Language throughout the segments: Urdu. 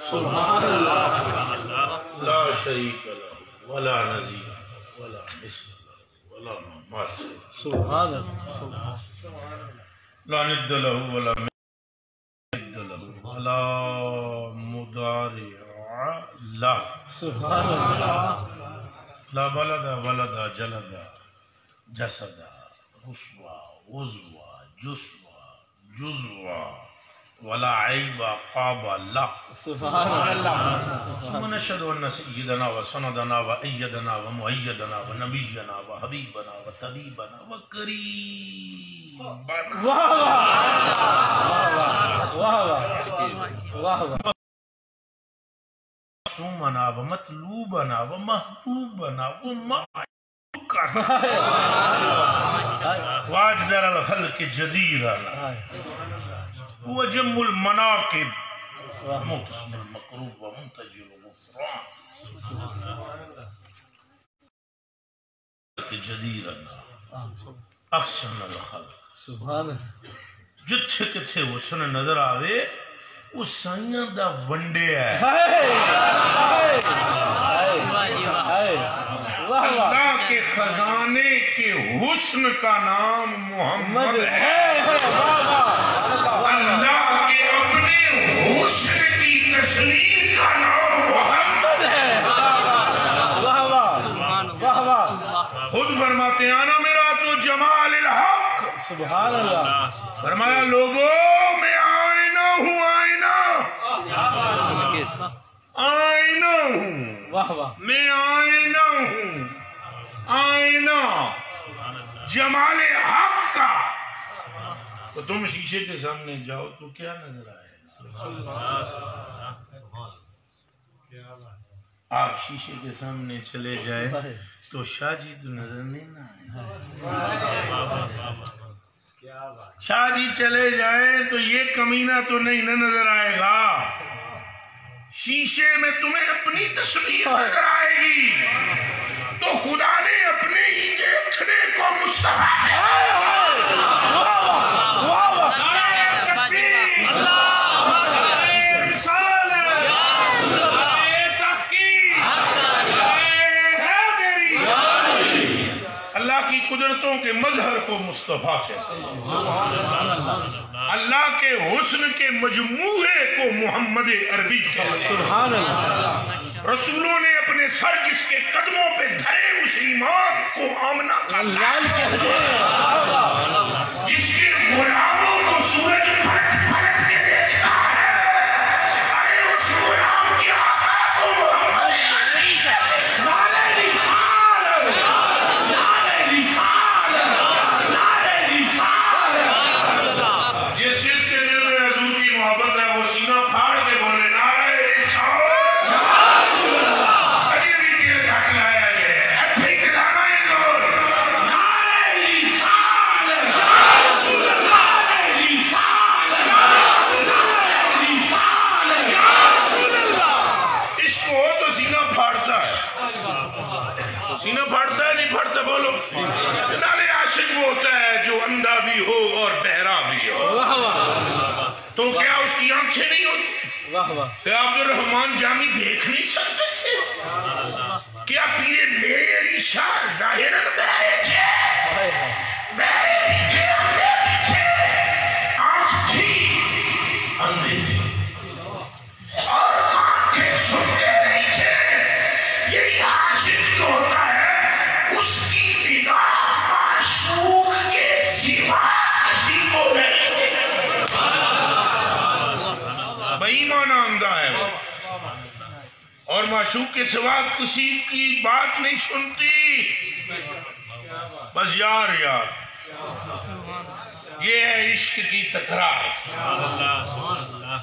سبحان اللہ لا شریک لہ ولا نظیر ولا مثل ولا مماثل سبحان اللہ لا ند لہ ولا ند لہ ولا مضارع لہ سبحان اللہ لا بلد ولد جلد جسد رسوا وزوا جسوا جزوا ولا عیب قاب لہ سبحان اللہ ثم نشهد أن سيدنا وسندنا وأيدنا ومؤيدنا ونبينا وحبيبنا وطبيبنا وقريبنا واہ واہ واہ واہ معصومنا ومطلوبنا ومحبوبنا ومعشوقنا واجدر الخلق جديرنا وجم المناقب مقسم المقروب ومنتج الغفران جديرنا احسن الخلق سبحان اللہ جتھے کتھے حسن نظر آوے اس سائیاں دا ونڈے ہے اللہ کے خزانے کے حسن کا نام محمد ہے اللہ کے اپنے حسن کی تصویر کا نام محمد ہے خود فرماتے ہیں آنا میرا تو جمال الحق سبحان اللہ فرمایا لوگوں میں آئینہ ہوں آئینہ ہوں واہ واہ میں آئینہ ہوں آئینہ جمال حق کا تو تم شیشے کے سامنے جاؤ تو کیا نظر آئے آپ شیشے کے سامنے چلے جائے تو شاہ جی تو نظر نہیں نہ آئے شاہ جی چلے جائیں تو یہ کمینہ تو نہیں نہ نظر آئے گا شیشے میں تمہیں اپنی تصویر نظر آئے گی تو خدا نے اپنے ہی دیکھنے کو مستحق قدرتوں کے مظہر کو مصطفیٰ کہتے ہیں اللہ کے حسن کے مجموعے کو محمد عربی کہتے ہیں رسولوں نے اپنے سر جس کے قدموں پہ دھرے اس ایمان کو آمنہ کا لال کہتے ہیں جس کے غلاموں کو سورج پھٹ پھٹ کے دیکھتا ہے ارے اس غلام کی آقا کو محمد عربی کہتے ہیں سینہ پھاڑتا ہے نہیں پھاڑتا بولو جنال عاشق وہ ہوتا ہے جو اندھا بھی ہو اور بہرا بھی ہو تو کیا اس کی آنکھیں نہیں ہوتی کیا عبدالرحمن جامی دیکھ نہیں سکتے تھے کیا پیر میرے علی شاہ ظاہراً بہرے تھے بہرے بھی تھے اندھے بھی تھے آنکھ تھی اندھے تھے اور کان تھے سنتے نہیں تھے یہی عاشق جو ہوتا ہے اس کی نگاہ معشوق کے سوا کسی کو نہیں بے ایمان اندھا ہے وہ اور معشوق کے سوا کسی کی بات نہیں سنتی بس یار یار یہ ہے عشق کی تکرار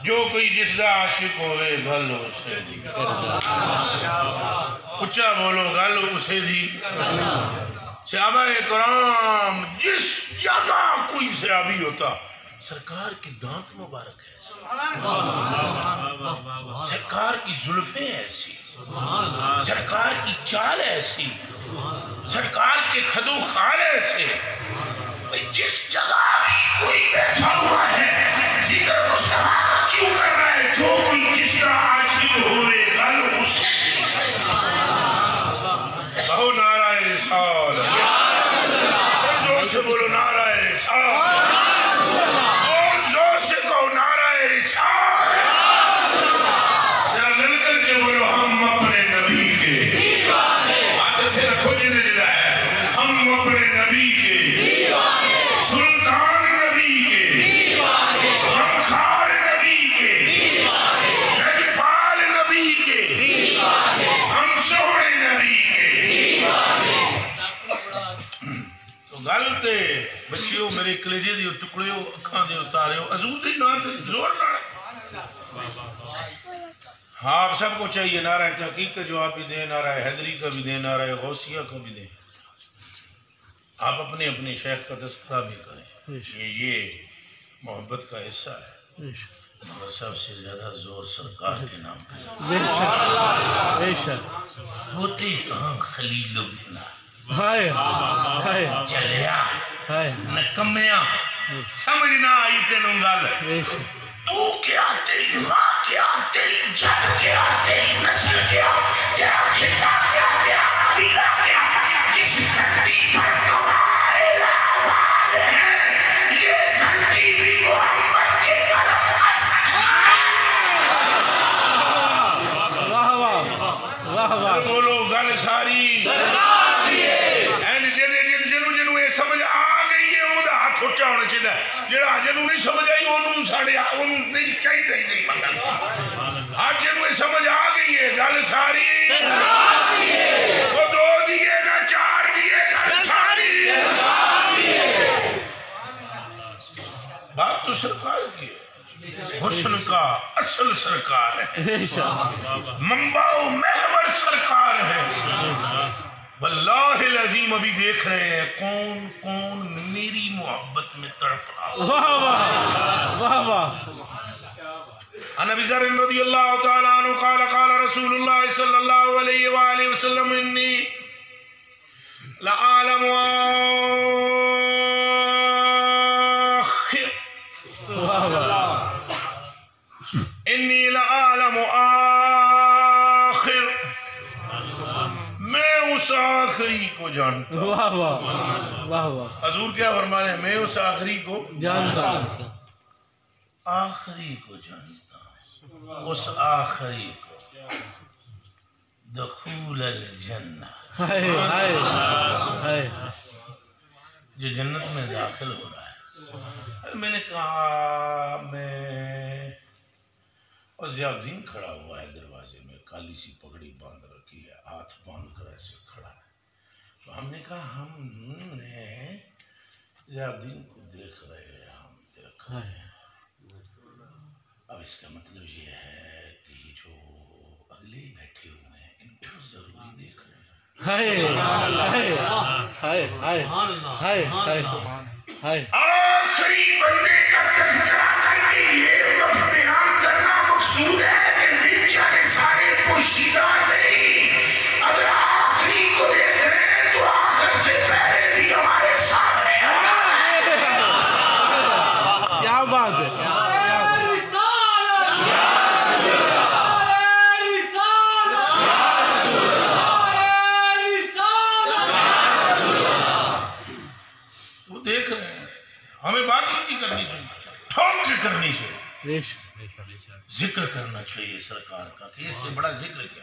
جو کوئی جس دا عاشق ہوئے گل اسے دی اچھا بولو گل اسے دی صحابہ کرام جس جگہ کوئی صحابی ہوتا سرکار کی دانت مبارک ایسی سرکار کی زلفیں ایسی سرکار کی چال ایسی سرکار کے خدو خال ایسے جس جگہ کوئی بیٹھا ہوا ہے ذکر مصطفیٰ کیوں کر رہا ہے جو کوئی جس طرح عاشق بخشیو میرے کلیجے دیو ٹکڑیو اکھاں دیو اتاریو حضور دی نام تے زور نہ ہاں آپ سب کو چاہیے نعرہ تحقیق کا جواب بھی دیں، نعرہ حیدری کا بھی دیں، نعرہ غوثیہ کا بھی دیں. آپ اپنے اپنے شیخ کا تذکرہ بھی کریں. یہ محبت کا حصہ ہے. مگر سب سے زیادہ زور سرکار کے نام پہ ہوتے کہاں خلیل چلیا نکمیا سمجھ نہ آئی تینوں گل. تو کیا، تیری ماں کیا، تیری جد کیا، تیری نسل کیا، تیرا خطہ کیا، تیرا قبیلہ کیا، جس گھنٹی پر تمہارے آباد ہیں یہ گھنٹی بھی محمد کے قدم کا سکتا. بولو گل ساری جنہوں یہ سمجھ آ گئی ہے وہ ہاتھ اچھا ہونا چاہیے. جہاں جنہوں نہیں سمجھ آئی انہوں ساڑھے انہوں نہیں چاہیے نہیں پتا. آج جنہوں یہ سمجھ آ گئی ہے گل ساری وہ 2 دیے نہ 4 دیے گل ساری. بات تو سرکار کی ہے، حسن کا اصل سرکار ہے، منبع و محور سرکار ہے. واللہ العظیم ابھی دیکھ رہے ہیں کون کون میری محبت میں تڑپ رہا. عن ابی ذر رضی اللہ تعالیٰ عنہ قال قال رسول اللہ صلی اللہ علیہ وآلہ وسلم انی لعالم انی لعالم آخر، میں اس آخری کو جانتا ہوں. حضور کیا فرمانے ہیں؟ میں اس آخری کو جانتا ہوں، آخری کو جانتا ہوں، اس آخری کو دخول الجنہ، جو جنت میں داخل ہو رہا ہے. میں نے کہا میں اور ضیاء الدین کھڑا ہوا ہے دروازے میں، کالی سی پگڑی باندھ رکھی ہے، ہاتھ باندھ کر ایسے کھڑا ہے. تو ہم نے کہا ہم نے ضیاء الدین کو دیکھ رہے ہیں، ہم دیکھ رہے ہیں. اب اس کا مطلب یہ ہے کہ یہ جو اگلے بیٹھے ہوئے ہیں ان کو ضروری دیکھ رہے ہیں. آخری بندے کا تذکرہ کر کے یہ وقت بیان کرنا مقصود ہے کہ بیچارے سارے پوشیدہ نہیں. اگر آخری کو دیکھ رہے ہیں تو آخر سے پہلے بھی ہمارے سامنے کیا بات ہے. دیکھ رہے ہیں. ہمیں بات نہیں کرنی چاہیے، ٹھوک کے کرنی چاہیے، ذکر کرنا چاہیے سرکار کا کہ اس سے بڑا ذکر کیا.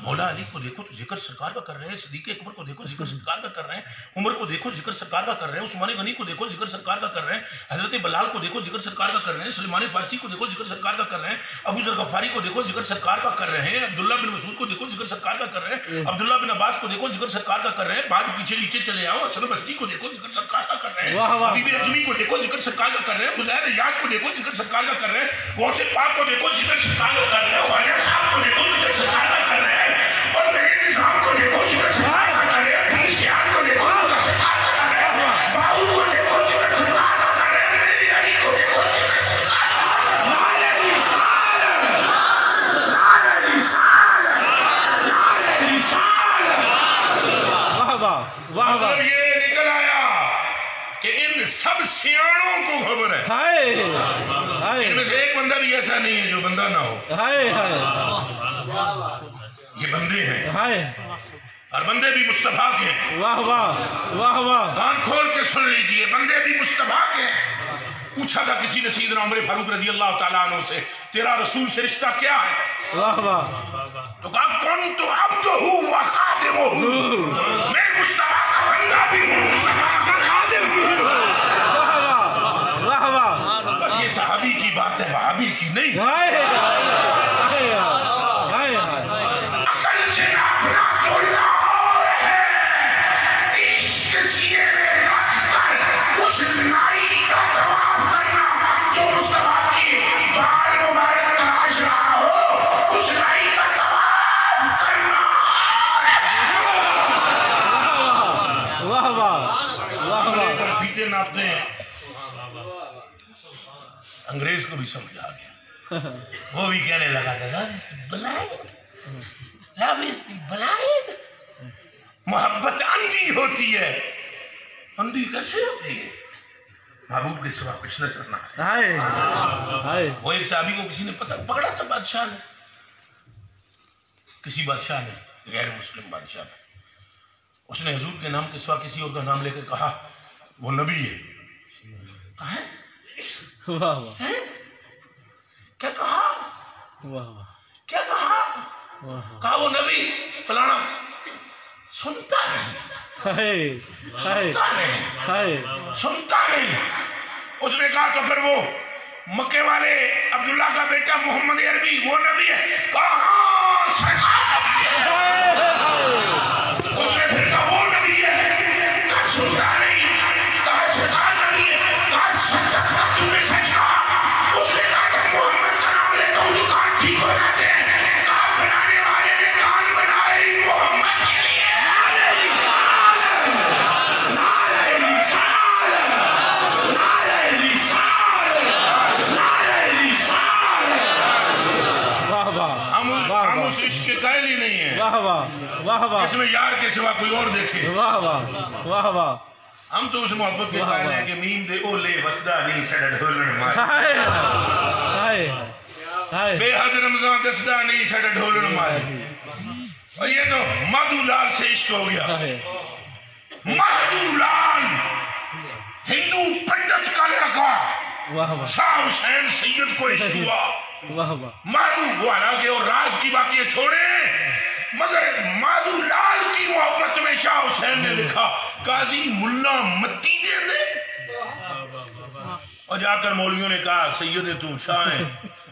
مولا علی کو دیکھو تو ذکر سرکار کا کر رہے ہیں، صدیق اکبر کو دیکھو ذکر سرکار کا کر رہے ہیں، عمر کو دیکھو ذکر سرکار کا کر رہے ہیں، عثمان غنی کو دیکھو ذکر سرکار کا کر رہے ہیں، حضرت بلال کو دیکھو ذکر سرکار کا کر رہے ہیں، سلمان فارسی کو دیکھو ذکر سرکار کا کر رہے ہیں، ابو ذر غفاری کو دیکھو ذکر سرکار کا کر رہے ہیں، عبداللہ بن مسعود کو دیکھو ذکر سرکار کا کر رہے ہیں، عبداللہ بن عباس کو دیکھو ذکر سرکار کا کر رہے ہیں. بعد پیچھے نیچے چلے آؤ، حسن بصری کو دیکھو ذکر سرکار کا کر رہے ہیں، حبیب اجمی کو دیکھو ذکر سرکار کا کر رہے ہیں، خزیر ریاض کو دیکھو ذکر سرکار کا کر رہے ہیں، غوث پاک کو دیکھو ذکر سرکار کا کر رہے ہیں، خواجہ صاحب کو دیکھو ذکر سرکار کا کر رہے ہیں، اور میرے نظام کو دیکھو ذکر سرکار کا کر رہے ہیں، پیشیان کو دیکھو ذکر سرکار کا کر رہے ہیں، باؤ کو دیکھو ذکر سرکار کا کر رہے ہیں، میری علی کو دیکھو ذکر سرکار کا کر رہے ہیں. نعرہ رسالت، نعرہ رسالت، نعرہ رسالت. مطلب یہ نکل آیا کہ ان سب سیاڑوں کو خبر ہے. ان میں سے ایک بندہ بھی ایسا نہیں ہے جو بندہ نہ ہو. یہ بندے ہیں اور بندے بھی مصطفیٰ کے ہیں. کان کھول کے سن لیجئے، بندے بھی مصطفیٰ کے ہیں. پوچھا تھا کسی نے سیدنا عمر فاروق رضی اللہ تعالیٰ عنہ سے تیرا رسول سے رشتہ کیا ہے؟ تو کہا کنت عبدہ و خادمہ، میں مصطفیٰ کا بندہ بھی ہوں، مصطفیٰ کا خادم بھی ہوں. یہ صحابی کی بات ہے، وہابی کی نہیں. عقل سے اپنا تو لاؤ ہے، عشق سینے میں رکھ کر اس کو بھی سمجھ آ گیا. وہ بھی کہنے لگا تھا love is blind, love is blind. محبت اندھی ہوتی ہے. اندھی کیسے ہوتی ہے؟ محبوب کے سوا کچھ نظر نہ آئے. وہ ایک صحابی کو کسی نے پکڑا تھا بادشاہ نے, کسی بادشاہ نے, غیر مسلم بادشاہ نے. اس نے حضور کے نام کے سوا کسی اور کا نام لے کر کہا وہ نبی ہے. کہا ہے کیا کہا؟ کیا کہا؟ کہا وہ نبی فلانا. سنتا نہیں, سنتا نہیں, سنتا نہیں. اس نے کہا تو پھر وہ مکے والے عبداللہ کا بیٹا محمد عربی وہ نبی ہے. کہاں نبی ہے؟ اس نے پھر کہا وہ نبی ہے. کہا سنتا نہیں, کہا سنتا نبی ہے, کہا سنتا تھا تم نے سچ کہا. اس نے کہا جب محمد کا نام لیتا ہوں تو کان ٹھیک ہو جاتے ہیں. کہا بنانے والے نے کان بنائے محمد کے لیے. ہم اس عشق کے قائل ہی نہیں ہیں اس میں یار کے سوا کوئی اور دیکھے. ہم تو اس محبت کے قائل ہیں کہ میم دے اولے وسدہ نہیں سڑ ڈھولن مائے, بے حد رمضان دسدہ نہیں سڑ ڈھولن مائے. اور یہ تو مادھو لال سے عشق ہو گیا. مادھو لال ہندو پنڈت کا لڑکا شاہ حسین سید کو عشق ہوا. مادھو وہ حالانکہ اور راز کی باتیں چھوڑیں مگر مادھو لال کی محبت میں شاہ حسین نے لکھا قاضی ملا متی دے دے. اور جا کر مولویوں نے کہا سید تو شاہ ہیں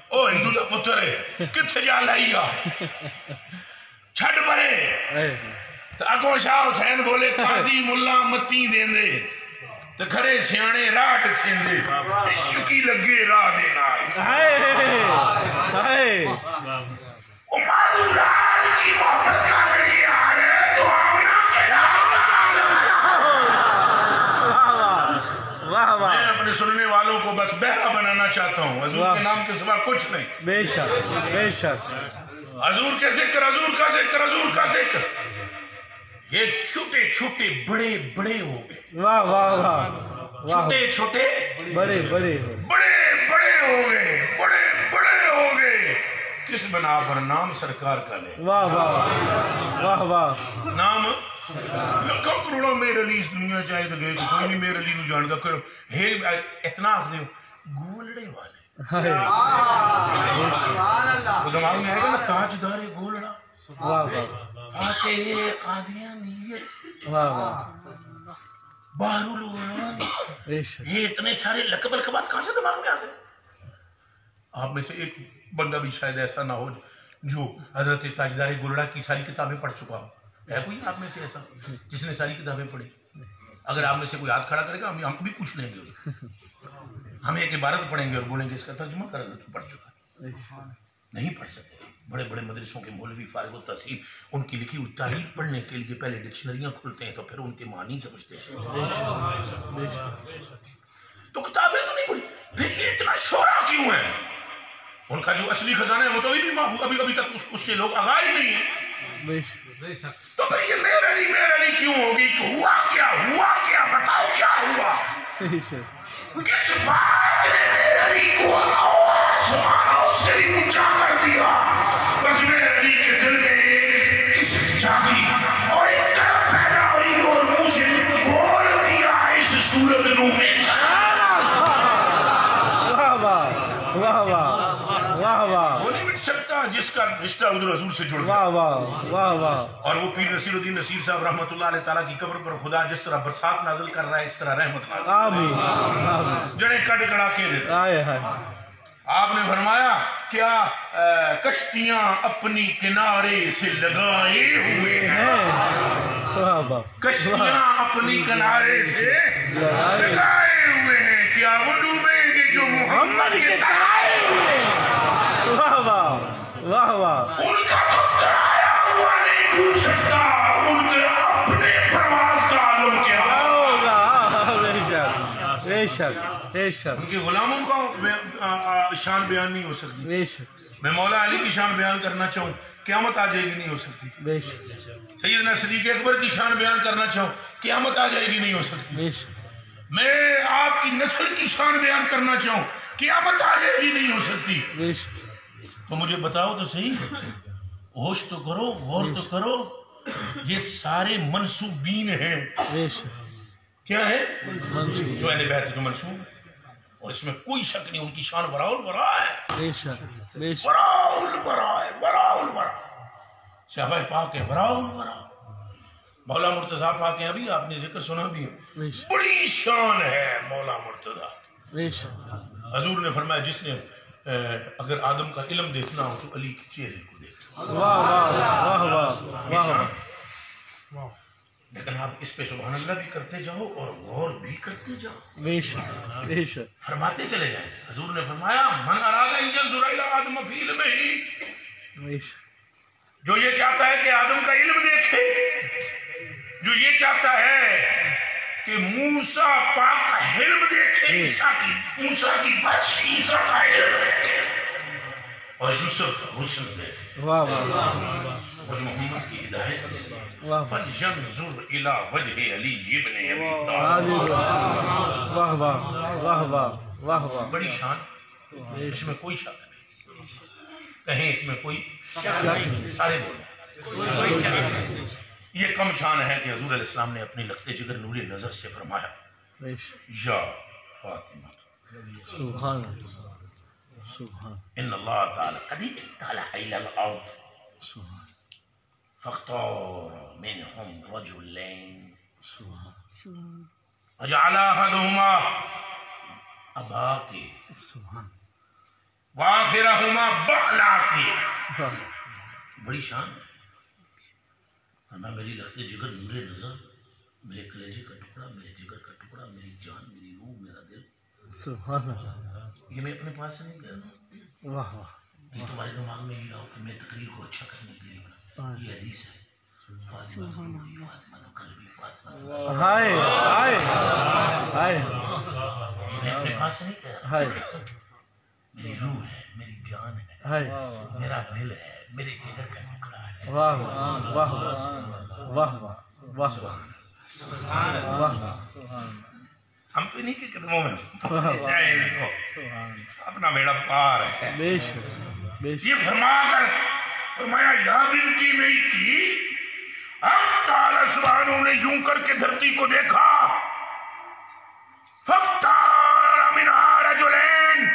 او ہندو دا پتر ہے کتھے جا لائیا چھڑ پرے. تو اگوں شاہ حسین بولے قاضی ملا متی دے دے تو کھڑے سیانے راٹ سیندے عشق کی لگے راہ دینا. مادھو لال کی محبت کا ذریعہ آ رہے تو آمنا میں اپنے سننے والوں کو بس بہرا بنانا چاہتا ہوں. حضور کے نام کے سوا کچھ نہیں. بے شک بے شک. حضور کے ذکر, حضور کا ذکر, حضور کا ذکر. یہ چھوٹے چھوٹے بڑے بڑے ہو گئے. واہ واہ واہ. چھوٹے چھوٹے بڑے بڑے بڑے بڑے ہو گئے. بڑے بڑے ہو گئے کس بنا پر نام سرکار کا لے. واہ واہ واہ واہ. نام لکھوں کروڑوں میر علی اس دنیا چاہے تو گئے کوئی نہیں میر علی نو جانتا کرو ہے اتنا آخ دیو گولڑے والے. وہ دماغ میں آئے گا نا تاجدار گولڑا. واہ واہ. آتے قادیانیت بحر العلوم یہ اتنے سارے لقب القبات کہاں سے دماغ میں آ گئے. آپ میں سے ایک بندہ بھی شاید ایسا نہ ہو جو حضرت تاجدار گولڑا کی ساری کتابیں پڑھ چکا ہو. ہے کوئی آپ میں سے ایسا جس نے ساری کتابیں پڑھی؟ اگر آپ میں سے کوئی ہاتھ کھڑا کرے گا ہم کو بھی پوچھ لیں گے اس کو. ہم ایک عبارت پڑھیں گے اور بولیں گے اس کا ترجمہ کر اگر تو پڑھ چکا. نہیں پڑھ سکتے. بڑے بڑے مدرسوں کے مولوی فارغ التحصیل ان کی لکھی ہوئی تاریخ پڑھنے کے لیے پہلے ڈکشنریاں کھولتے ہیں تو پھر ان کے معنی سمجھتے ہیں. تو کتابیں تو نہیں پڑھی پھر یہ اتنا شورا کیوں ہے؟ ان کا جو اصلی خزانہ ہے وہ تو ابھی تک اس سے لوگ آگاہ ہی نہیں ہیں. تو پھر یہ میر علی کیوں ہوگی کہ ہوا کیا بتاؤ کیا ہوا. کس بات نے میر علی کو آسمانوں سے بھی اونچا کر دیا. بس میر علی کے دل میں ایک کس جاگی اور ایک طرف پیدا ہوئی اور منہ سے بول دیا اس صورت نو میں واہ واہ واہ واہ. وہ نہیں مٹ سکتا جس کا رشتہ حضور سے جڑ گیا. واہ واہ واہ واہ. اور وہ پیر نصیر الدین نصیر صاحب رحمۃ اللہ علیہ تعالیٰ کی قبر پر خدا جس طرح برسات نازل کر رہا ہے اس طرح رحمت نازل. آمین آمین. جڑے کڑ کڑا کے دیتا. آئے ہائے. آپ نے فرمایا کیا کشتیاں اپنی کنارے سے لگائے ہوئے ہیں. کشتیاں اپنی کنارے سے لگائے ہوئے ہیں کیا وہ ڈوبیں گے جو محمد کے ترائے ہوئے ہیں. واہ واہ واہ واہ. ان کا تو ترایا ہوا نہیں ڈوب سکتا. ان کے اپنے پرواز کا عالم کیا ہوگا. بے بے شک بے شک ان کے غلاموں کا شان بیان نہیں ہو سکتی. بے شک میں مولا علی کی شان بیان کرنا چاہوں قیامت آ جائے گی نہیں ہو سکتی. بے شک سیدنا صدیق اکبر کی شان بیان کرنا چاہوں قیامت آ جائے گی نہیں ہو سکتی. بے شک میں آپ کی نسل کی شان بیان کرنا چاہوں قیامت آ جائے گی نہیں ہو سکتی. بے شک تو مجھے بتاؤ تو صحیح، ہوش تو کرو، غور تو کرو، یہ سارے منسوبین ہیں. بے شک کیا ہے؟ منصور جو اہل بیت جو منسوب ہے، اور اس میں کوئی شک نہیں، ان کی شان براؤل برا ہے، بے شک بے شک براؤل برا ہے، براؤل برا. صحابہ پاک ہے براؤل برا. مولا مرتضیٰ پاک ہیں، ابھی آپ نے ذکر سنا بھی ہے، بے شک بڑی شان ہے مولا مرتضیٰ. بے شک حضور نے فرمایا جس نے اگر آدم کا علم دیکھنا ہو تو علی کے چہرے کو دیکھنا. واہ واہ واہ واہ واہ واہ لیکن آپ اس پہ سبحان اللہ بھی کرتے جاؤ اور غور بھی کرتے جاؤ، بے شک بے شک فرماتے چلے جائیں. حضور نے فرمایا من اراد ان ينظر الى آدم فی علمہ، بے شک جو یہ چاہتا ہے کہ آدم کا علم دیکھے، جو یہ چاہتا ہے کہ موسیٰ پاک کا علم دیکھے، موسیٰ کی بچ عیسیٰ کا علم دیکھے، اور یوسف کا حسن دیکھے، واہ واہ اور محمد کی ہدایت دیکھے. واہ فَلْيَنْظُرْ إِلَىٰ وَجْهِ عَلِيِّ بْنِ أَبِي طَالِبٍ. واہ واہ واہ واہ واہ واہ بڑی شان، اس میں کوئی شک نہیں، کہیں اس میں کوئی شک نہیں. سارے بولیں. یہ کم شان ہے کہ حضور علیہ السلام نے اپنی لخت جگر نور نظر سے فرمایا بے شک یا فاطمہ سبحان اللہ سبحان ان اللہ تعالی قد اطلع الى الارض سبحان فاختار منهم رجلين سبحان وجعل احدهما اباك سبحان واخرهما بعلاك. واہ بڑی شان ہے. فرمایا میری لخت جگر نور نظر، میرے کلیجے کا ٹکڑا، میرے جگر کا ٹکڑا، میری جان، میری روح، میرا دل، سبحان اللہ یہ میں اپنے پاس سے نہیں کہہ رہا ہوں، واہ واہ یہ تمہارے دماغ میں یہ آؤ کہ میں تقریر کو اچھا کرنے کے لیے بنا. یہ حدیث ہے. فاطمہ تو روحی، فاطمہ تو قلبی، فاطمہ تو ہائے ہائے ہائے یہ میں اپنے پاس سے نہیں کہہ رہا. ہائے میری روح ہے، میری جان ہے، ہائے میرا دل ہے، میرے جگر کا ٹکڑا ہے. واہ واہ واہ واہ واہ واہ ہم پہ نہیں کہ قدموں میں اپنا بیڑا پار ہے. بے شک بے شک یہ فرما کر فرمایا یا بنتی میری تھی. اب تعالی سبحانہ نے یوں کر کے دھرتی کو دیکھا، فاختار منہا رجلین،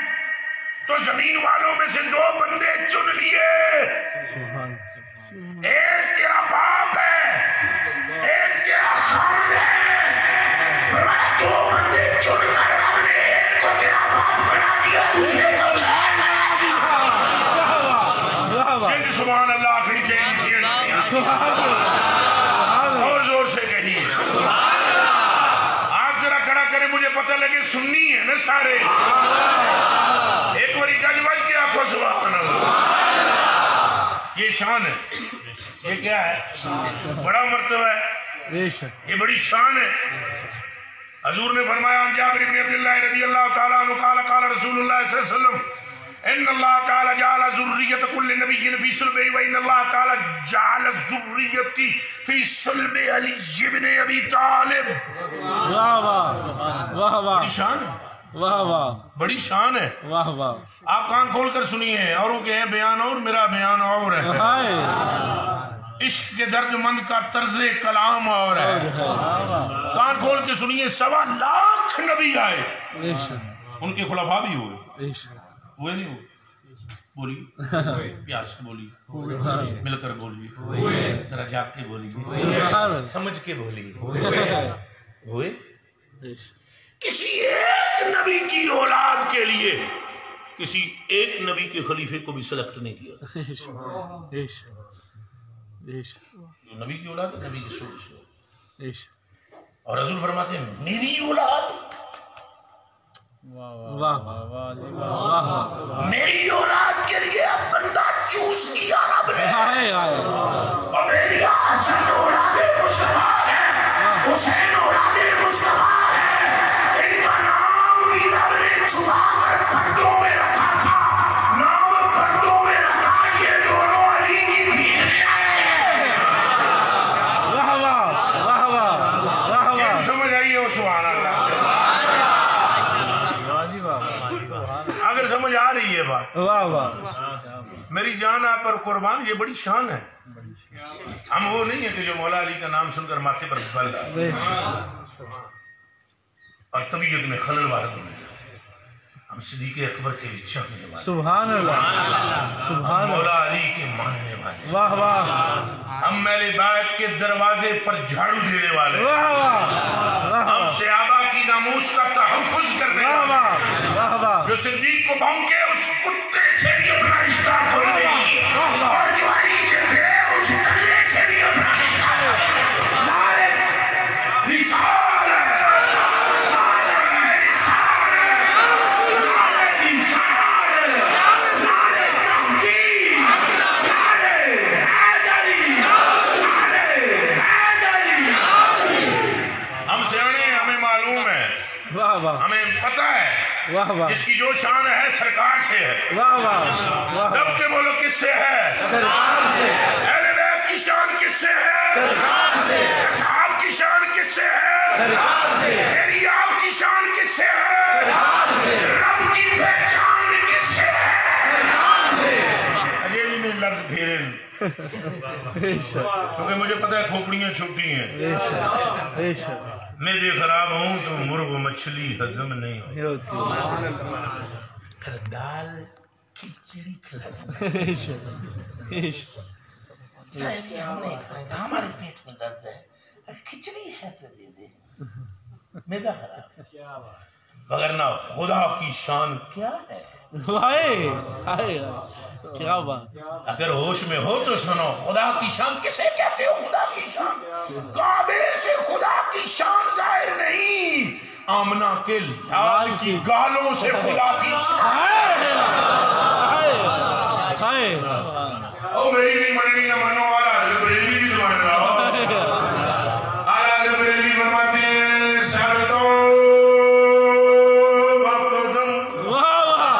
تو زمین والوں میں سے دو بندے چن لیے. سبحان ایک تیرا باپ ہے، ایک تیرا خان ہے. فرمایا دو بندے چن کر رب نے ایک کو تیرا باپ بنا دیا، دوسرے کو شاید بنا دیا. واہ واہ کہ سبحان اللہ آخری چینی سی ہے. سبحان اللہ اور زور سے کہیے آپ ذرا کھڑا کریں، مجھے پتہ لگے سنی ہے نا سارے. ایک باری گج بج کے آنکھوں سبحان اللہ. یہ شان ہے، یہ کیا ہے؟ بڑا مرتبہ ہے، بے شک یہ بڑی شان ہے. حضور نے فرمایا عن جابر بن عبداللہ رضی اللہ تعالیٰ عنہ قال قال رسول اللہ صلی اللہ علیہ وسلم ان اللہ تعالیٰ جعل ذریت کل نبی فی صلبہ وان اللہ تعالیٰ جعل ذریتی فی صلب علی بن ابی طالب. واہ واہ واہ واہ بڑی شان ہے، واہ واہ بڑی شان ہے. واہ واہ آپ کان کھول کر سنیے، اوروں کے ہیں بیان اور میرا بیان اور ہے. ہائے عشق کے درد مند کا طرز کلام اور ہے. کان کھول کے سنیے، 1.25 لاکھ نبی آئے، بے شک ان کے خلفاء بھی ہوئے، بے شک ہوئے نہیں ہوئے؟ بولیے پیار سے بولیے، مل کر بولیے، ذرا جاگ کے بولیے، سبحان سمجھ کے بولیے. ہوئے؟ بے شک کسی ایک نبی کی اولاد کے لیے کسی ایک نبی کے خلیفے کو بھی سلیکٹ نہیں کیا. بے شک بے شک بے شک جو نبی کی اولاد ہے، نبی کی سوچ ہے. بے شک اور رسول فرماتے ہیں میری اولاد، واہ واہ میری اولاد کے لیے اب بندہ چوز کیا رب نے، ہائے ہائے اور میری حسن اولاد مصطفیٰ ہے، حسین اولاد مصطفیٰ ہے. ان کا نام میری جان آپ پر قربان، یہ بڑی شان ہے. ہم وہ نہیں ہے کہ جو مولا علی کا نام سن کر ماتھے پر پھل ڈالے اور طبیعت میں خلل وارد ہونے لگے. ہم صدیق اکبر کے لیے چاہنے والے، سبحان اللہ، سبحان اللہ، مولا علی کے ماننے والے، واہ واہ، ہم میل بیت کے دروازے پر جھاڑو دینے والے، واہ واہ، ہم صحابہ کی ناموس کا تحفظ کرنے واہ والے، واہ، واہ واہ، جو صدیق کو بھونکے اس کتے سے بھی اپنا رشتہ کھول دے گی، اور جو علی سے تھے اس کلے سے بھی اپنا رشتہ کھول دے گی. نعرہ رسالت، نعرہ رسالت، نعرہ رسالت، نعرہ تحقیق، نعرہ حیدری، نعرہ حیدری. ہم سیانے ہیں، ہمیں معلوم ہے، واہ واہ، ہمیں پتہ ہے واہ واہ، جس کی جو شان ہے سرکار سے ہے. واہ واہ، واہ دب کے بولو کس سے ہے؟ سرکار سے، اہل بیت کی شان کس سے ہے؟ سرکار سے، اصحاب کی شان کس سے ہے؟ سرکار سے، میری آپ کی شان کس سے ہے؟ سرکار سے، رب کی پہچان کس سے ہے؟ سرکار سے. اجیلی میں لفظ پھیرے بے شک، کیونکہ مجھے پتہ ہے کھوپڑیاں چھوٹی ہیں، بے شک، بے شک، میدے خراب ہوں تو مرغ و مچھلی ہضم نہیں ہو. یہ ہوتی پھر دال کھچڑی کھلا بے شک، بے شک، صاحب یہ ہم نے کھائے گا، ہمارے پیٹ میں درد ہے، کھچڑی ہے تو دے دے، میدا خراب ہے. وگرنہ خدا کی شان کیا ہے؟ ہائے ہائے، کیا بات، اگر ہوش میں ہو تو سنو، خدا کی شان کسے کہتے ہو؟ خدا کی شان کعبے سے خدا کی شان ظاہر نہیں، آمنہ کے لال کی گالوں سے خدا کی شان. ہائے ہائے، او میری نہیں مننی نہ منو والا حضرت بریلوی کی زبان رہا. اعلیٰ حضرت بریلوی فرماتے ہیں سر تو بقدم، واہ واہ،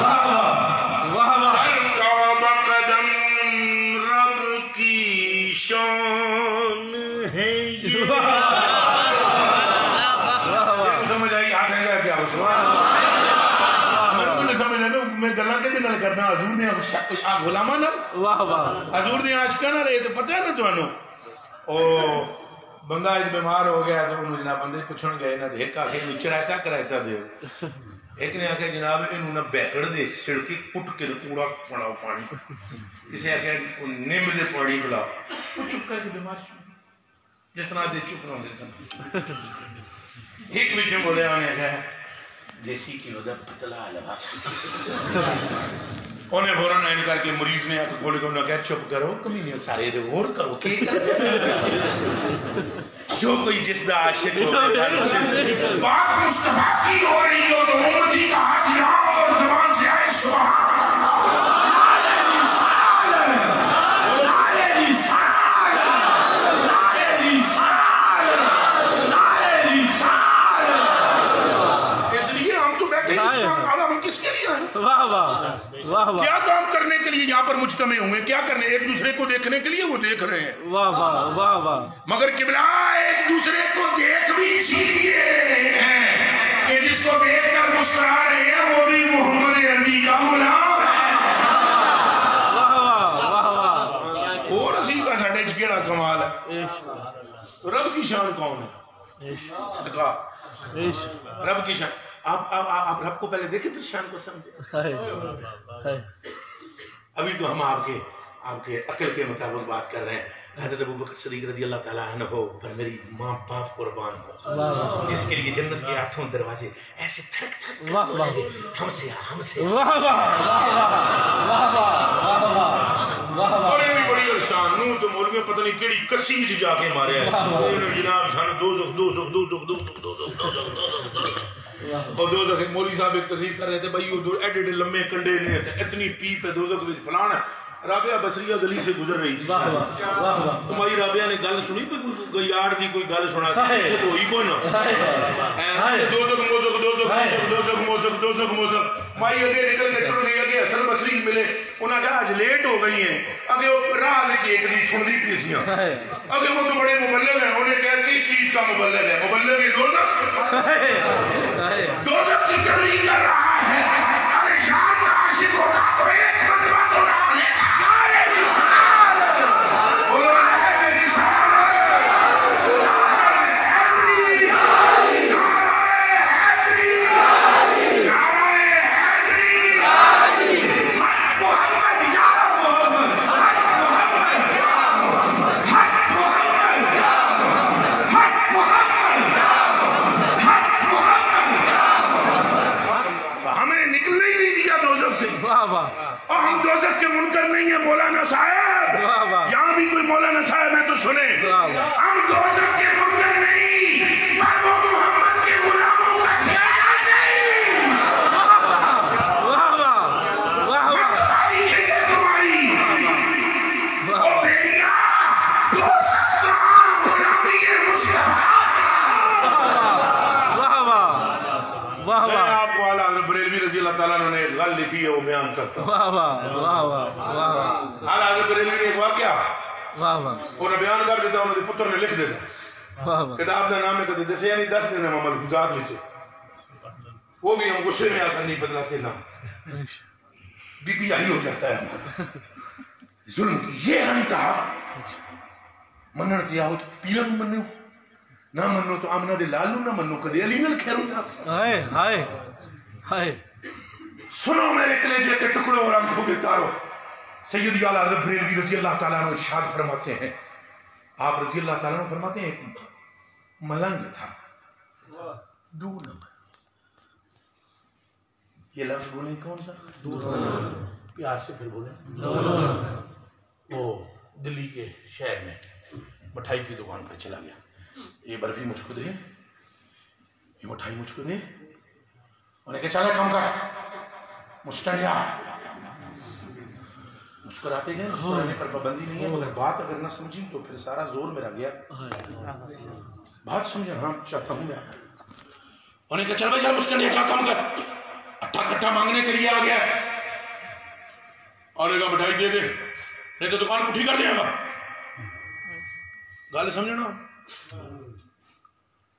واہ واہ، واہ واہ، سر تو بقدم رب کی شان ہے یہ. سمجھ آئی ہاتھ ہے گیا کیا اس وقت میں نے سمجھ آئی میں گلہ کے دن کرنا حضور دے غلامہ نہ واہ واہ، حضور دے عاشقہ نہ رہے تو پتہ ہے نا تو انہوں او بندہ ایک بیمار ہو گیا تو انہوں جناب بندے پچھن گئے نا ایک آکے انہوں چرائتا کرائتا دے، ایک نے آکے جناب انہوں نے بیکڑ دے سڑکی پٹ کے پورا پڑاؤ پانی، کسی آکے نیم دے پڑی بلا وہ چپ کر کے بیمار جس طرح دے چپ نہ دے سن. ایک بچے بولے آنے کہا دیسی کی ہو دا پتلا علوہ انہیں فوراں انکار کے مریض نے آکے بولے کہ انہوں نے کہا چپ کرو کمی نہیں سارے دے غور کرو کی کر جو کوئی جس دا عاشق ہو گیا بات مصطفیٰ کی ہو رہی ہو تو امتی کا ہاتھ یہاں اور زبان سے آئے سبحان کس کے لیے ہیں؟ واہ واہ، واہ واہ، کیا کام کرنے کے لیے یہاں پر مجتمع ہوئے، کیا کرنے ایک دوسرے کو دیکھنے کے لیے وہ دیکھ رہے ہیں. واہ واہ، واہ واہ، مگر قبلہ ایک دوسرے کو دیکھ بھی اسی لیے ہیں کہ جس کو دیکھ کر مسکرا رہے ہیں وہ بھی محمد عربی کا غلام ہے. واہ واہ، واہ واہ، اور اسی کا ساڑھے چکیڑا کمال ہے. عشق، تو رب کی شان کون ہے؟ عشق، صدقہ عشق، رب کی شان. آپ رب کو پہلے دیکھیں پھر شان کو سمجھیں. ہائے ہائے، ابھی تو ہم آپ کے عقل کے مطابق بات کر رہے ہیں. حضرت ابوبکر صدیق رضی اللہ تعالیٰ عنہ پر میری ماں باپ قربان ہو جس کے لیے جنت کے 8 دروازے ایسے تھک تھک واہ واہ، ہم سے واہ واہ، واہ واہ، واہ واہ، واہ واہ، بڑے بھی بڑی ارشان نو تو مولوی پتہ نہیں کیڑی کسی جی جا کے مارے ہیں جناب سانو دو دوزخ ایک مولوی صاحب ایک تقریر کر رہے تھے بھائی وہ ایڈے لمبے کنڈے نے اتنی پیپ ہے دوزخ میں فلان ہے. رابعہ بصریہ گلی سے گزر رہی تھی. تمہاری رابعہ نے گل سنی پہ کوئی یار دی کوئی گل سنا تو ہوئی کوئی نہ دوزخ مائی اگے نکل کے ٹر گئی اگے حسن بصری ملے انہاں کہا آج لیٹ ہو گئی ہیں اگے وہ راہ وچ ایک دی سن دی پیسیاں اگے وہ تو بڑے مبلغ ہیں انہیں کہا کس چیز کا مبلغ ہے مبلغ دوزخ کی تبلیغ کر رہا ہے. ارے شان کا عاشق ہوگا تو ایک مرتبہ تو رہا یہاں بھی کوئی مولانا صاحب ہے تو سنے، ہم دوزخ کے منکر نہیں، پر وہ محمد کے غلاموں کا ٹھکانہ نہیں۔ تمہاری فکر تمہاری او بیٹیا، دوزخ تو عام غلامی مصطفیٰ۔ میں آپ کو اعلیٰ حضرت بریلوی رضی اللہ تعالیٰ نے ایک غل لکھی ہے وہ بیان کرتا ہوں۔ اعلیٰ حضرت بریلوی نے ایک واقعہ انہیں بیان کر دیتا، انہوں نے پتر نے لکھ دیتا، کتاب کا نام ہے کہتے جیسے یعنی 10 دن ہے ملفوظات وچے، وہ بھی ہم غصے میں آ کر نہیں بدلاتے نام، بی پی آئی ہو جاتا ہے ہمارا ظلم کی یہ انتہا۔ منن تیا ہو تو پیرن منو، نہ منو تو آمنہ دے لالو، نہ منو کدے علی نل کھیرو جا۔ سنو میرے کلیجے کے ٹکڑوں اور آنکھوں کے تاروں، سیدی اعلیٰ حضرت بریلوی رضی اللہ تعالیٰ عنہ ارشاد فرماتے ہیں، آپ رضی اللہ تعالیٰ عنہ فرماتے ہیں ایک ملنگ تھا، 2 نمبر، یہ لفظ بولیں کون سا؟ پیار سے پھر بولیں۔ وہ دلی کے شہر میں مٹھائی کی دکان پر چلا گیا، یہ برفی مجھ کو دے، یہ مٹھائی مجھ کو دے، انہیں کہا چلے کم کر، مستنیا مسکراتے گئے، مسکرانے پر پابندی نہیں ہے، مگر بات اگر نہ سمجھی تو پھر سارا زور میرا گیا، بات سمجھا ہاں چاہتا ہوں میں، انہیں کہا چل بھائی چل مسکنیا کیا کم کر، اٹھا کٹھا مانگنے کے لیے آ گیا، اور کہا مٹھائی دے دے نہیں تو دکان پٹھی کر دیا گا۔ گل سمجھنا،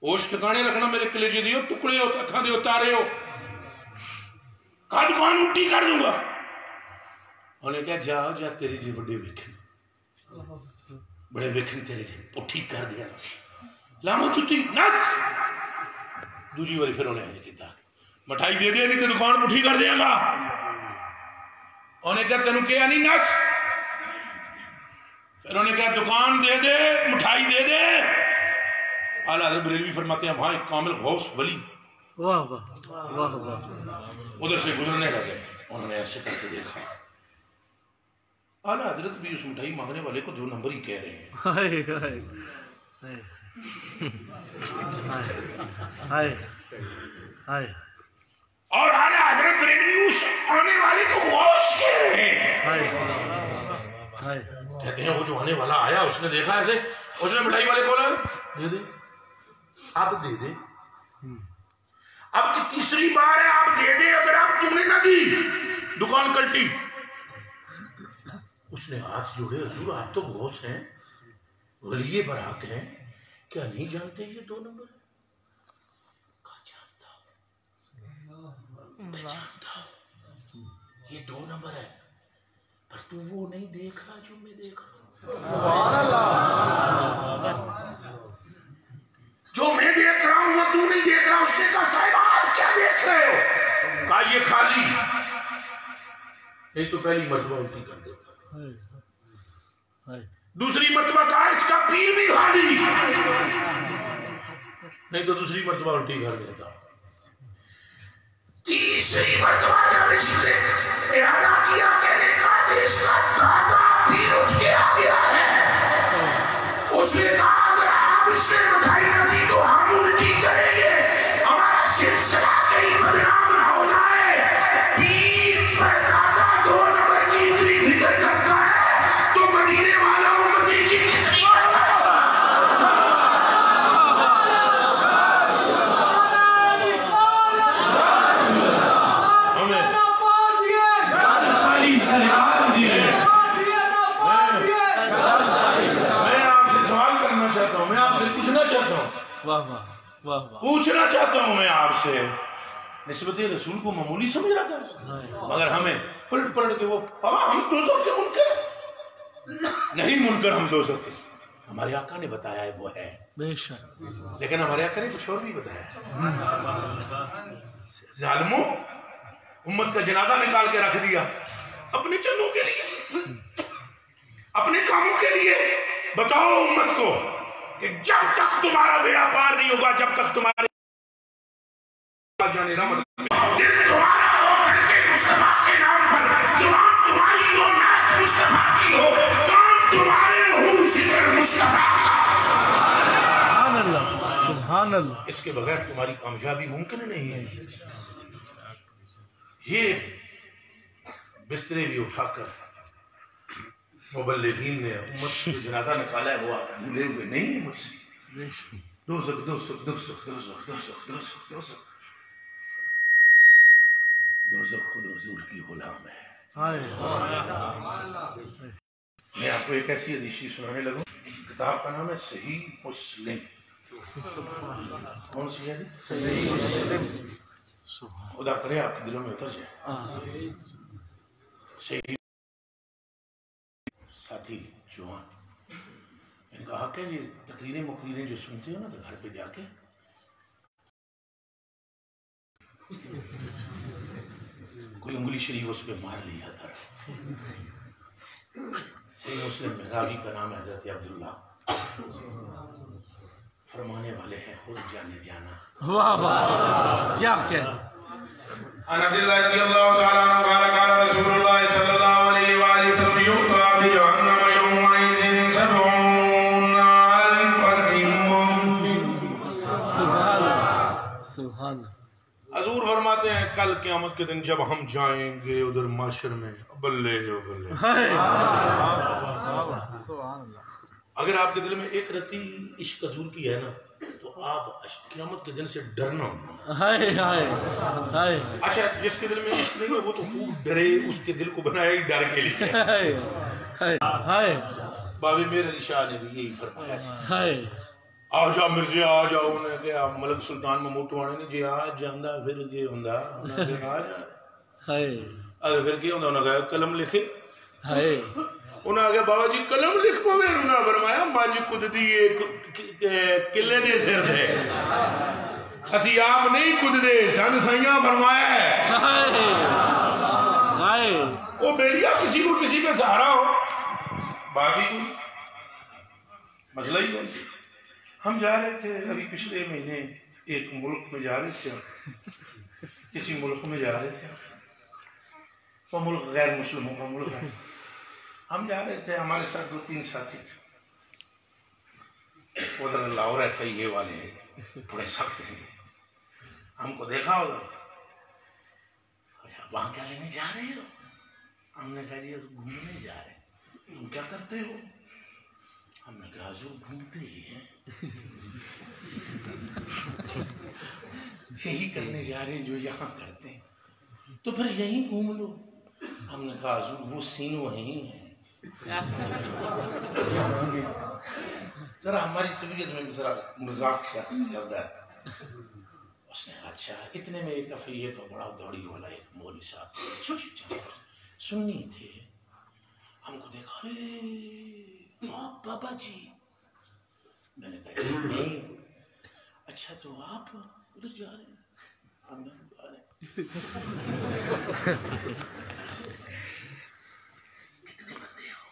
ہوش ٹھکانے رکھنا، میرے کلیجے دیو ٹکڑے ہو، اکھاں دیو تارے ہو، کہا دکان الٹی کر دوں گا۔ انہیں کہا جاؤ جا تیری جی بڑے ویکھن، بڑے ویکھن تیری جی پٹھی کر دیا لامو چھٹی نس۔ دوجی باری پھر انہیں کہتا مٹھائی دے دے نہیں تو دکان پٹھی کر دیا گا۔ انہیں کہا تنوں کیا نہیں نس، پھر انہیں کہا دکان دے دے، مٹھائی دے دے۔ اعلیٰ حضرت بریلوی فرماتے ہیں وہاں ایک کامل غوث ولی ادھر سے گزرنے لگے، انہوں نے ایسے کر کے دیکھا، اعلیٰ حضرت بھی اس مٹھائی مانگنے والے کو 2 نمبر ہی کہہ رہے ہیں، اور اعلیٰ حضرت بریلوی اس آنے والے کو غوث کہہ رہے ہیں۔ کہتے ہیں وہ جو آنے والا آیا اس نے دیکھا ایسے، اس نے مٹھائی والے کو بولا دے دے، اب دے دے، اب کی تیسری بار ہے آپ دے دے، اگر آپ تم نے نہ دی دکان کلٹی۔ اس نے ہاتھ جوڑے، حضور آپ تو غوث ہیں، ولی براق ہیں، کیا نہیں جانتے یہ 2 نمبر ہے؟ کہا جانتا ہوں، میں جانتا ہوں یہ 2 نمبر ہے، پر تو وہ نہیں دیکھ رہا جو میں دیکھ رہا ہوں۔ سبحان اللہ، جو میں دیکھ رہا ہوں وہ تو نہیں دیکھ رہا۔ اس نے کہا صاحب آپ کیا دیکھ رہے ہو؟ کہا یہ خالی، نہیں تو پہلی مرتبہ الٹی کر دیتا، دوسری مرتبہ کہا اس کا پیر بھی خالی، نہیں تو دوسری مرتبہ الٹی کر دیتا، تیسری مرتبہ جب اس نے ارادہ کیا کہنے کا اس کا پیر اٹھ کے آ گیا ہے، اس نے کہا اگر آپ اس نے مٹھائی نہ دی تو ہم الٹی کریں گے، ہمارا سلسلہ کہیں بدنام نہ ہو جائے۔ پیر پر دادا 2 نمبر کی اتنی فکر کرتا ہے تو مدینے والا امتی کی کتنی کرتا ہے۔ پوچھنا چاہتا ہوں میں آپ سے، نسبت رسول کو معمولی سمجھ رہا تھا، مگر ہمیں پلٹ پلٹ کے وہ ہم دوزخ کے منکر نہیں، منکر ہم دوزخ کے، ہمارے آقا نے بتایا ہے وہ ہے، لیکن ہمارے آقا نے کچھ اور بھی بتایا ہے۔ ظالموں، امت کا جنازہ نکال کے رکھ دیا اپنے چلوں کے لیے، اپنے کاموں کے لیے۔ بتاؤ امت کو کہ جب تک تمہارا بیڑا پار نہیں ہوگا، جب تک تمہارے جانے رحمت دل تمہارا ہو کر کے مصطفیٰ کے نام پر، زبان تمہاری ہو، نعت مصطفیٰ کی ہو، کان سبحان اللہ. اس کے بغیر تمہاری کامیابی ممکن نہیں ہے. یہ بسترے بھی اٹھا کر مبلغین نے امت کو جنازہ نکالا ہے، وہ آپ بھولے ہوئے نہیں ہیں مجھ سے. دوزخ دوزخ دوزخ دوزخ دوزخ دوزخ دوزخ دوزخ خود حضور کی غلام ہے. میں آپ کو ایک ایسی حدیث سنانے لگوں. کتاب کا نام ہے صحیح مسلم. کون سی ہے؟ صحیح مسلم. خدا کرے آپ کے دلوں میں اتر جائے. صحیح ساتھی جوان، میں نے کہا کہ یہ تقریریں جو سنتے ہو نا تو گھر پہ جا کے کوئی انگلی شریف اس پہ مار لیا کر. صحیح مسلم میں راوی کا نام ہے حضرت عبداللہ، فرمانے والے ہیں خود جانے جانا. واہ واہ کیا کہہ. عن عبد الله رضي الله تعالى عنه قال قال رسول الله صلى الله عليه وآله وسلم يقطع بجهنم يومئذ 70,000 ذم. سبحان اللہ سبحان اللہ. حضور فرماتے ہیں کل قیامت کے دن جب ہم جائیں گے ادھر معاشر میں، بلے بلے، اگر آپ کے دل میں ایک رتی عشق حضور کی ہے نا تو آپ قیامت کے دن سے ڈرنا ہوگا. اچھا جس کے دل میں عشق نہیں ہے وہ تو خوب ڈرے، اس کے دل کو بنایا ہی ڈر کے لیے. بابی میرے شاہ نے بھی یہی فرمایا. آ جا مرزی آ جاؤ. انہوں نے کہا ملک سلطان محمود ٹوانے نے جی آ جاندہ پھر یہ ہوندا انہوں نے کہا آ جا اگر پھر کیا ہوندا انہوں نے کہا قلم لکھے. انہوں نے کہا بابا جی قلم لکھ پوے. انہوں نے فرمایا ماجی کد دی قلعے دے سر ہے اسی آپ نہیں کد دے سن سائیاں فرمایا ہے. وہ بیڑیا کسی کو کسی کا سہارا ہو بات ہی کوئی مسئلہ ہی کوئی. ہم جا رہے تھے ابھی پچھلے مہینے ایک ملک میں جا رہے تھے، کسی ملک میں جا رہے تھے. وہ ملک غیر مسلموں کا ملک ہے. ہم جا رہے تھے، ہمارے ساتھ 2-3 ساتھی تھے. ادھر لاہور FIA والے ہیں، تھوڑے سخت ہیں. ہم کو دیکھا ادھر، وہاں کیا لینے جا رہے ہو؟ ہم نے کہا جی گھومنے جا رہے ہیں. تم کیا کرتے ہو؟ ہم نے کہا حضور گھومتے ہی ہیں، یہی کرنے جا رہے ہیں جو یہاں کرتے ہیں، تو پھر یہیں گھوم لو. ہم نے کہا حضور وہ سین وہیں ہیں. ذرا ہماری طبیعت میں ذرا مذاق زیادہ ہے. اس نے کہا اچھا. اتنے میں ایک FIA کا بڑا دوڑی والا ایک مولوی صاحب سنی تھے. ہم کو دیکھا ارے بابا جی. میں نے کہا نہیں. اچھا تو آپ ادھر جا رہے ہیں؟ ہم جا رہے ہیں. کتنے بندے ہو؟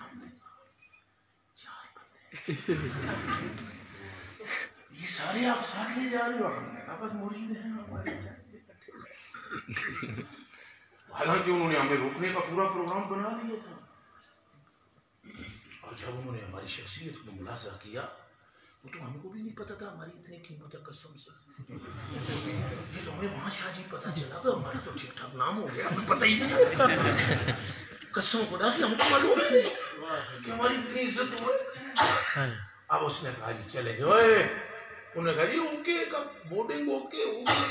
ہم نے 4 بندے. یہ سارے آپ ساتھ لے جا رہے ہو؟ ہم نے کہا بس مرید ہیں ہمارے. حالانکہ انہوں نے ہمیں روکنے کا پورا پروگرام بنا لیا تھا. اور جب انہوں نے ہماری شخصیت کو ملاحظہ کیا وہ تو ہم کو بھی نہیں پتا تھا ہماری اتنی قیمت ہے. قسم سے یہ تو ہمیں وہاں شاہ جی پتا چلا تو ہمارا تو ٹھیک ٹھاک نام ہو گیا. ہمیں پتہ ہی نہیں. قسم خدا کی ہم کو معلوم ہے کہ ہماری اتنی عزت ہوئے. اب اس نے کہا جی چلے جاؤ. انہوں نے کہا جی اوکے کا بورڈنگ اوکے.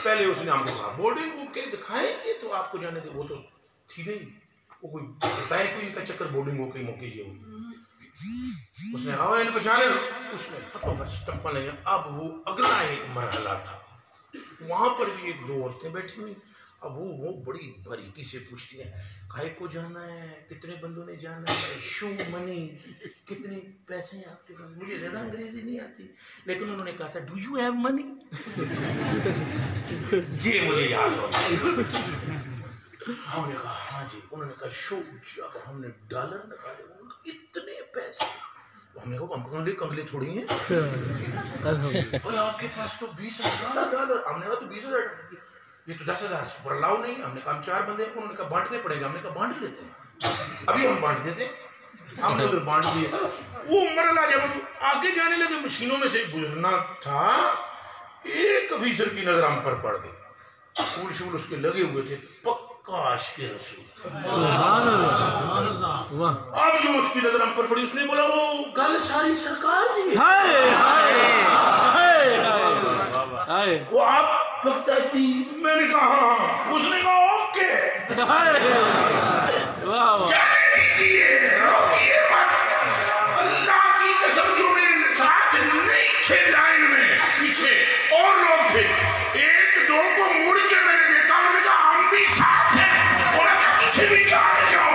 پہلے اس نے ہم کو کہا بورڈنگ اوکے دکھائیں گے تو آپ کو جانے دے. وہ تو تھی نہیں. وہ کوئی بتائے کوئی ان کا چکر بورڈنگ اوکے موقع یہ ہوئی. اس نے کہا ان کو جانے دو. اس نے فٹافٹ اسٹمپا لے. اب وہ اگلا ایک مرحلہ تھا. وہاں پر بھی 1-2 عورتیں بیٹھی ہوئی. اب وہ بڑی باریکی سے پوچھتی ہیں کھائے کو جانا ہے, کتنے بندوں نے جانا ہے, شو منی, کتنے پیسے ہیں آپ کے پاس. مجھے زیادہ انگریزی نہیں آتی لیکن انہوں نے کہا تھا ڈو یو ہیو منی. یہ مجھے یاد ہو. ہم نے کہا ہاں جی. انہوں نے کہا شو. جب ہم نے ڈالر نکالے اتنے پیسے. ہم نے کہا کمپلے تھوڑی ہیں اور آپ کے پاس تو 20,000 ڈالر. ہم نے کہا تو 20,000 یہ تو 10,000 پر الاؤ نہیں. ہم نے کہا ہم 4 بندے ہیں. انہوں نے کہا بانٹنے پڑے گا. ہم نے کہا بانٹ لیتے ہیں. ابھی ہم بانٹ دیتے. ہم نے ادھر بانٹ دیا. وہ مرحلہ جب آگے جانے لگے مشینوں میں سے گزرنا تھا, ایک افیسر کی نظر ہم پر پڑ گئی. پھول شول اس کے لگے ہوئے تھے, پکا عاشق رسول. سبحان اللہ. اب جو اس کی نظر ہم پر پڑی, اس نے بولا وہ گل ساری سرکار دی ہے. ہائے ہائے ہائے. وہ آپ پکتاتی. میں نے کہا ہاں. اس نے کہا اوکے. واہ واہ. جانے دیجیے, روکیے مت. اللہ کی قسم جو میرے ساتھ نہیں تھے لائن میں, پیچھے اور لوگ تھے, ایک دو کو مڑ کے میں نے دیکھا, انہوں نے کہا ہم بھی ساتھ ہیں. انہوں نے کہا تجھے بھی چاہے جاؤ.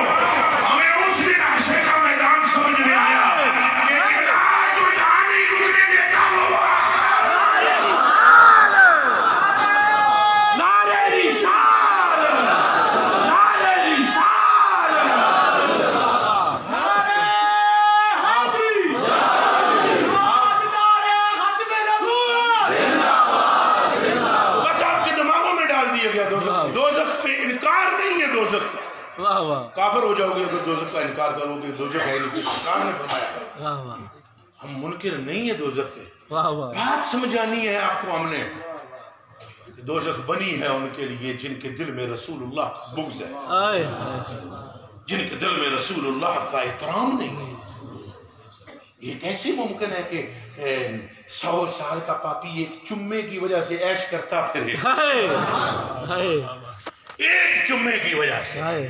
ہمیں اس دن عرصے کا میدان سمجھ میں آیا کہ اللہ جو یہاں نہیں گزرنے دیتا وہ نعرہ رسالت. نعرہ رسالت. بس آپ کے دماغوں میں ڈال دیا گیا دوزخ. دوزخ پہ انکار نہیں ہے دوزخ کا. واہ واہ. کافر ہو جاؤ گے اگر دوزخ کا انکار کرو گے. دوزخ ہے نہیں, سرکار نے فرمایا. واہ واہ. ہم منکر نہیں ہے دوزخ کے. واہ واہ. بات سمجھانی ہے آپ کو ہم نے. دوزخ بنی ہے ان کے لیے جن کے دل میں رسول اللہ کا بغض ہے, ہائے جن کے دل میں رسول اللہ کا احترام نہیں ہے. یہ کیسے ممکن ہے کہ 100 سال کا پاپی ایک چمے کی وجہ سے عیش کرتا پھرے, ہائے ہائے ایک چمے کی وجہ سے. ہائے.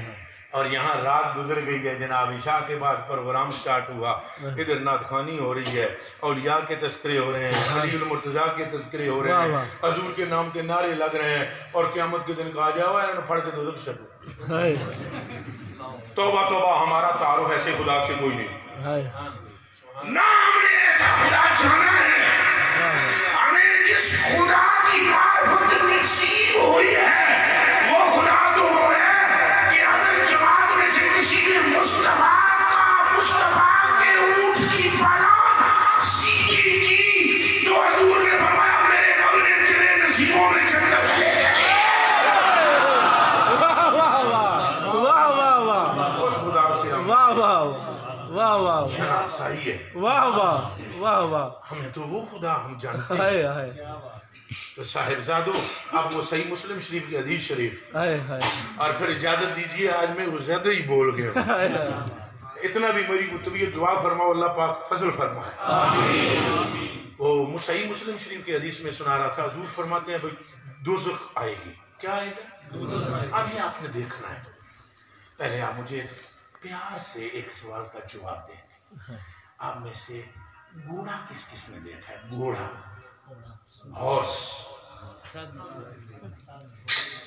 اور یہاں رات گزر گئی ہے جناب, عشاء کے بعد پروگرام سٹارٹ ہوا, ادھر نعت خوانی ہو رہی ہے, اولیاء کے تذکرے ہو رہے ہیں, علی المرتضیٰ کے تذکرے ہو رہے ہیں, حضور کے نام کے نعرے لگ رہے ہیں, اور قیامت کے دن کہا جائے ہوا ہے پھڑ کے دوزخ چلو. ہائے توبہ توبہ, ہمارا تعارف ایسے خدا سے کوئی نہیں. ہائے. نہ ہم نے ایسا خدا جانا ہے, ہمیں جس خدا کی معرفت نصیب ہوئی ہے وہ خدا تو وہ ہے کہ اگر جماعت میں سے کسی کے مصطفیٰ کے اونٹ کی پناہ سیدھی کی تو حضور نے فرمایا میرے رب نے تیرے نصیبوں میں جنت لے گئے. واہ واہ واہ. واہ واہ واہ. اس خدا سے ہم واہ واہ. واہ واہ. شناسائی ہے. واہ واہ. واہ واہ. ہمیں تو وہ خدا ہم جانتے ہیں. ہائے ہائے. تو صاحبزادو, اب وہ صحیح مسلم شریف کی حدیث شریف, ہائے ہائے. اور پھر اجازت دیجیے آج میں وہ زیادہ ہی بول گیا. ہائے ہائے. اتنا بھی میری طبیعت دعا فرماؤ, اللہ پاک فضل فرمائے. آمین. وہ صحیح مسلم شریف کی حدیث میں سنا رہا تھا, حضور فرماتے ہیں بھئی دوزخ آئے گی. کیا آئے گا؟ اب یہ آپ نے دیکھنا ہے. پہلے آپ مجھے پیار سے ایک سوال کا جواب دیں گے. آپ میں سے گھوڑا کس کس نے دیکھا ہے؟ گھوڑا, ہارس.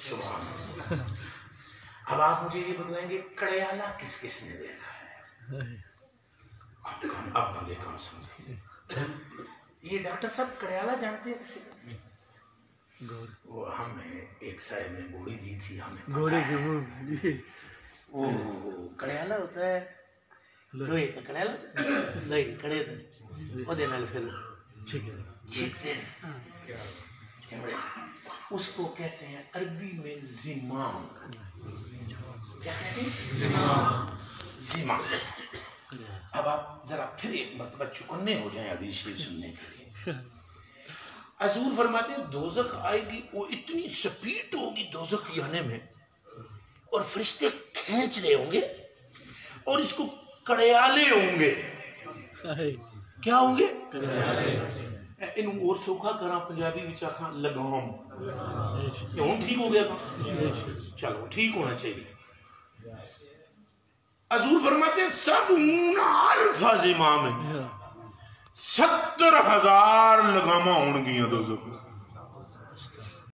سبحان اللہ. اب آپ مجھے یہ بتلائیں گے کڑیالہ کس کس نے دیکھا ہے؟ اب بندے کام سمجھیں. یہ ڈاکٹر صاحب کڑیالہ جانتے ہیں کسی کو؟ وہ ہمیں ایک صاحب نے گھوڑی دی تھی, ہمیں گھوڑے کے منہ. وہ کڑیالہ ہوتا ہے لوہے کا کڑیالہ, لوہے کے کڑے وہ دینا پھر چھپتے ہیں, اس کو کہتے ہیں عربی میں زمام. کیا کہتے ہیں؟ زمام. اب آپ ذرا پھر ایک مرتبہ چکنے ہو جائیں حدیث شریف سننے کے لیے. حضور فرماتے ہیں دوزخ آئے گی, وہ اتنی سپیٹ ہوگی دوزخ آنے میں, اور فرشتے کھینچ رہے ہوں گے, اور اس کو کڑیالے ہوں گے. کیا ہوں گے؟ انہوں اور سوکھا کرا پنجابی وچا کھا لگام. یہ ہوں ٹھیک ہو گیا تھا, چلو ٹھیک ہونا چاہیے. حضور فرماتے ہیں 70,000 زمام ہیں, 70,000 لگاماں ہون گیاں دوزخ.